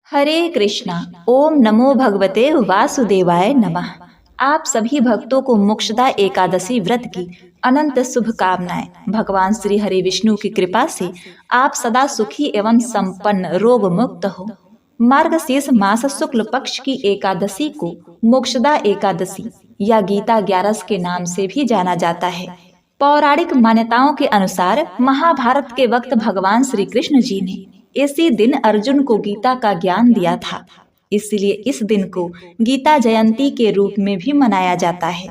हरे कृष्णा। ओम नमो भगवते वासुदेवाय नमः। आप सभी भक्तों को मोक्षदा एकादशी व्रत की अनंत शुभकामनाएं। भगवान श्री हरि विष्णु की कृपा से आप सदा सुखी एवं संपन्न रोग मुक्त हो। मार्गशीर्ष मास शुक्ल पक्ष की एकादशी को मोक्षदा एकादशी या गीता 11 के नाम से भी जाना जाता है। पौराणिक मान्यताओं के अनुसार महाभारत के वक्त भगवान श्री कृष्ण जी ने इसी दिन अर्जुन को गीता का ज्ञान दिया था। इसलिए इस दिन को गीता जयंती के रूप में भी मनाया जाता है।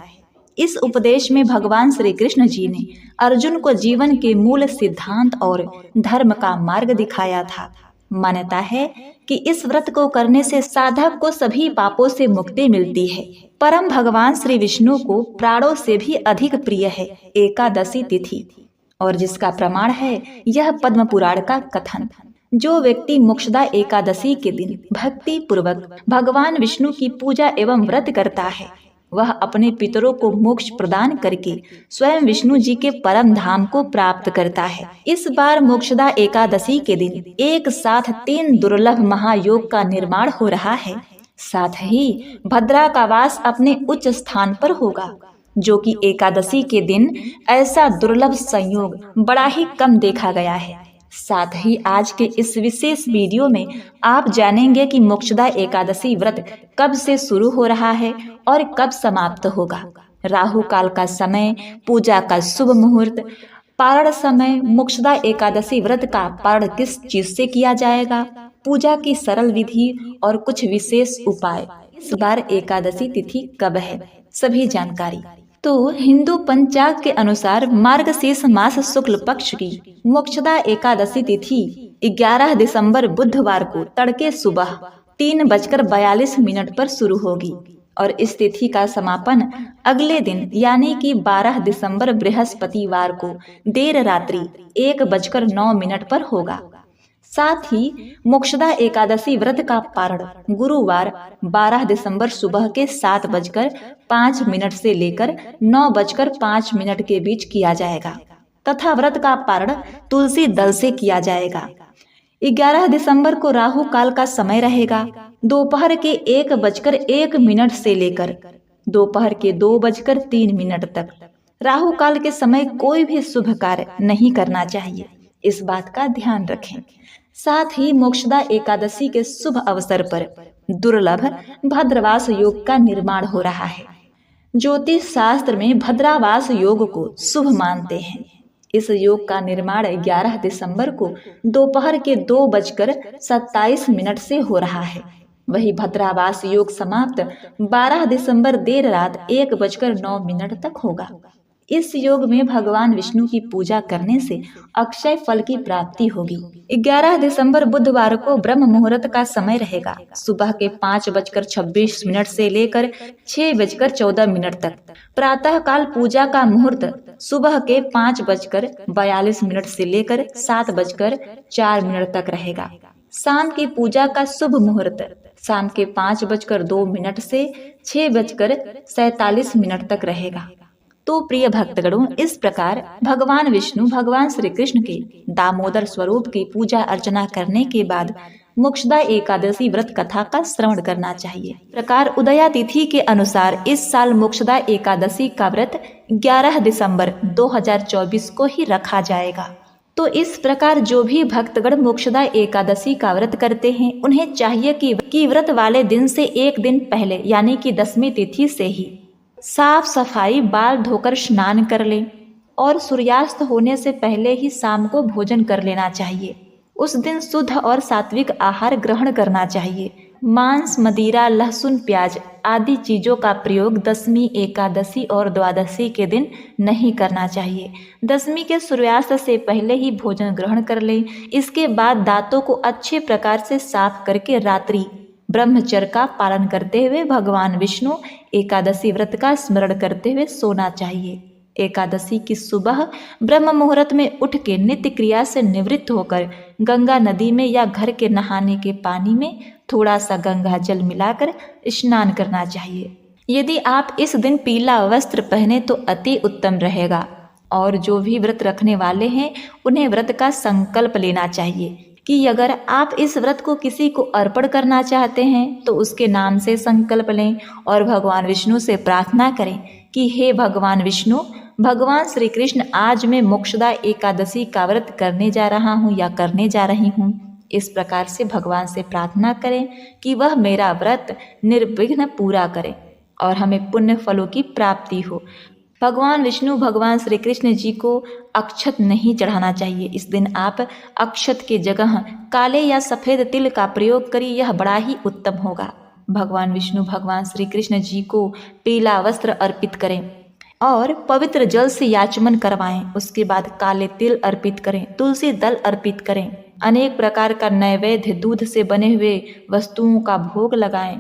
इस उपदेश में भगवान श्री कृष्ण जी ने अर्जुन को जीवन के मूल सिद्धांत और धर्म का मार्ग दिखाया था। मान्यता है कि इस व्रत को करने से साधक को सभी पापों से मुक्ति मिलती है। परम भगवान श्री विष्णु को प्राणों से भी अधिक प्रिय है एकादशी तिथि, और जिसका प्रमाण है यह पद्म पुराण का कथन। जो व्यक्ति मोक्षदा एकादशी के दिन भक्ति पूर्वक भगवान विष्णु की पूजा एवं व्रत करता है, वह अपने पितरों को मोक्ष प्रदान करके स्वयं विष्णु जी के परम धाम को प्राप्त करता है। इस बार मोक्षदा एकादशी के दिन एक साथ 3 दुर्लभ महायोग का निर्माण हो रहा है। साथ ही भद्रा का वास अपने उच्च स्थान पर होगा, जो कि एकादशी के दिन ऐसा दुर्लभ संयोग बड़ा ही कम देखा गया है। साथ ही आज के इस विशेष वीडियो में आप जानेंगे कि मोक्षदा एकादशी व्रत कब से शुरू हो रहा है और कब समाप्त होगा। राहु काल का समय, पूजा का शुभ मुहूर्त, पारण समय, मोक्षदा एकादशी व्रत का पारण किस चीज से किया जाएगा, पूजा की सरल विधि और कुछ विशेष उपाय। इस बार एकादशी तिथि कब है, सभी जानकारी। तो हिंदू पंचांग के अनुसार मार्गशीर्ष मास शुक्ल पक्ष की मोक्षदा एकादशी तिथि 11 दिसंबर बुधवार को तड़के सुबह 3:42 पर शुरू होगी और इस तिथि का समापन अगले दिन यानी कि 12 दिसंबर बृहस्पतिवार को देर रात्रि 1:09 पर होगा। साथ ही मोक्षदा एकादशी व्रत का पारण गुरुवार 12 दिसंबर सुबह के 7:05 से लेकर 9:05 के बीच किया जाएगा तथा व्रत का पारण तुलसी दल से किया जाएगा। 11 दिसंबर को राहु काल का समय रहेगा दोपहर के 1:01 से लेकर दोपहर के 2:03 तक। राहु काल के समय कोई भी शुभ कार्य नहीं करना चाहिए, इस बात का ध्यान रखें। साथ ही मोक्षदा एकादशी के शुभ अवसर पर दुर्लभ भद्रवास योग का निर्माण हो रहा है। ज्योतिष शास्त्र में भद्रावास योग को शुभ मानते हैं। इस योग का निर्माण 11 दिसंबर को दोपहर के 2:27 से हो रहा है। वही भद्रावास योग समाप्त 12 दिसंबर देर रात 1:09 तक होगा। इस योग में भगवान विष्णु की पूजा करने से अक्षय फल की प्राप्ति होगी। 11 दिसंबर बुधवार को ब्रह्म मुहूर्त का समय रहेगा सुबह के 5:26 से लेकर 6:14 तक। प्रातः काल पूजा का मुहूर्त सुबह के 5:42 से लेकर 7:04 तक रहेगा। शाम की पूजा का शुभ मुहूर्त शाम के 5:02 से 6:47 तक रहेगा। तो प्रिय भक्तगणों, इस प्रकार भगवान विष्णु भगवान श्री कृष्ण के दामोदर स्वरूप की पूजा अर्चना करने के बाद मोक्षदा एकादशी व्रत कथा का श्रवण करना चाहिए। प्रकार उदया तिथि के अनुसार इस साल मोक्षदा एकादशी का व्रत 11 दिसंबर 2024 को ही रखा जाएगा। तो इस प्रकार जो भी भक्तगण मोक्षदा एकादशी का व्रत करते हैं, उन्हें चाहिए कि व्रत वाले दिन से एक दिन पहले यानी कि 10वीं तिथि से ही साफ सफाई, बाल धोकर स्नान कर लें और सूर्यास्त होने से पहले ही शाम को भोजन कर लेना चाहिए। उस दिन शुद्ध और सात्विक आहार ग्रहण करना चाहिए। मांस, मदिरा, लहसुन, प्याज आदि चीजों का प्रयोग 10वीं एकादशी और द्वादशी के दिन नहीं करना चाहिए। 10वीं के सूर्यास्त से पहले ही भोजन ग्रहण कर लें। इसके बाद दांतों को अच्छे प्रकार से साफ करके रात्रि ब्रह्मचर्य का पालन करते हुए भगवान विष्णु एकादशी व्रत का स्मरण करते हुए सोना चाहिए। एकादशी की सुबह ब्रह्म मुहूर्त में उठ के नित्य क्रिया से निवृत्त होकर गंगा नदी में या घर के नहाने के पानी में थोड़ा सा गंगा जल मिलाकर स्नान करना चाहिए। यदि आप इस दिन पीला वस्त्र पहने तो अति उत्तम रहेगा। और जो भी व्रत रखने वाले हैं उन्हें व्रत का संकल्प लेना चाहिए कि अगर आप इस व्रत को किसी को अर्पण करना चाहते हैं तो उसके नाम से संकल्प लें और भगवान विष्णु से प्रार्थना करें कि हे भगवान विष्णु, भगवान श्री कृष्ण, आज मैं मोक्षदा एकादशी का व्रत करने जा रहा हूँ या करने जा रही हूँ। इस प्रकार से भगवान से प्रार्थना करें कि वह मेरा व्रत निर्विघ्न पूरा करें और हमें पुण्य फलों की प्राप्ति हो। भगवान विष्णु, भगवान श्री कृष्ण जी को अक्षत नहीं चढ़ाना चाहिए। इस दिन आप अक्षत के जगह काले या सफ़ेद तिल का प्रयोग करिए, यह बड़ा ही उत्तम होगा। भगवान विष्णु, भगवान श्री कृष्ण जी को पीला वस्त्र अर्पित करें और पवित्र जल से याचमन करवाएं। उसके बाद काले तिल अर्पित करें, तुलसी दल अर्पित करें, अनेक प्रकार का नैवेद्य दूध से बने हुए वस्तुओं का भोग लगाएं।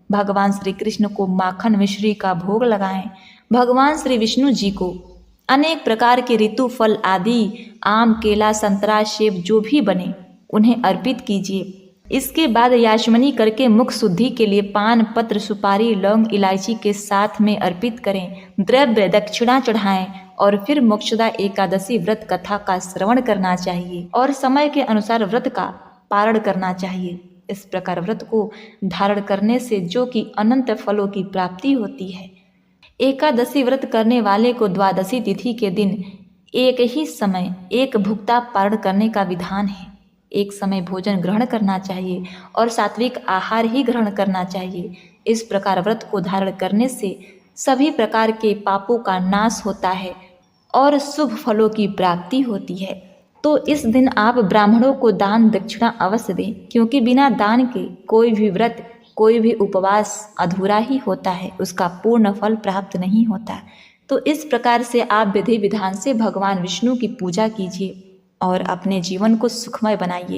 भगवान श्री कृष्ण को माखन मिश्री का भोग लगाएं। भगवान श्री विष्णु जी को अनेक प्रकार के ऋतु फल आदि, आम, केला, संतरा, सेब जो भी बने उन्हें अर्पित कीजिए। इसके बाद याचमनी करके मुख शुद्धि के लिए पान, पत्र, सुपारी, लौंग, इलायची के साथ में अर्पित करें, द्रव्य दक्षिणा चढ़ाएं और फिर मोक्षदा एकादशी व्रत कथा का श्रवण करना चाहिए और समय के अनुसार व्रत का पारण करना चाहिए। इस प्रकार व्रत को धारण करने से जो कि अनंत फलों की प्राप्ति होती है। एकादशी व्रत करने वाले को द्वादशी तिथि के दिन एक ही समय एक भुक्ता पारण करने का विधान है। एक समय भोजन ग्रहण करना चाहिए और सात्विक आहार ही ग्रहण करना चाहिए। इस प्रकार व्रत को धारण करने से सभी प्रकार के पापों का नाश होता है और शुभ फलों की प्राप्ति होती है। तो इस दिन आप ब्राह्मणों को दान दक्षिणा अवश्य दें, क्योंकि बिना दान के कोई भी व्रत, कोई भी उपवास अधूरा ही होता है, उसका पूर्ण फल प्राप्त नहीं होता। तो इस प्रकार से आप विधि विधान से भगवान विष्णु की पूजा कीजिए और अपने जीवन को सुखमय बनाइए।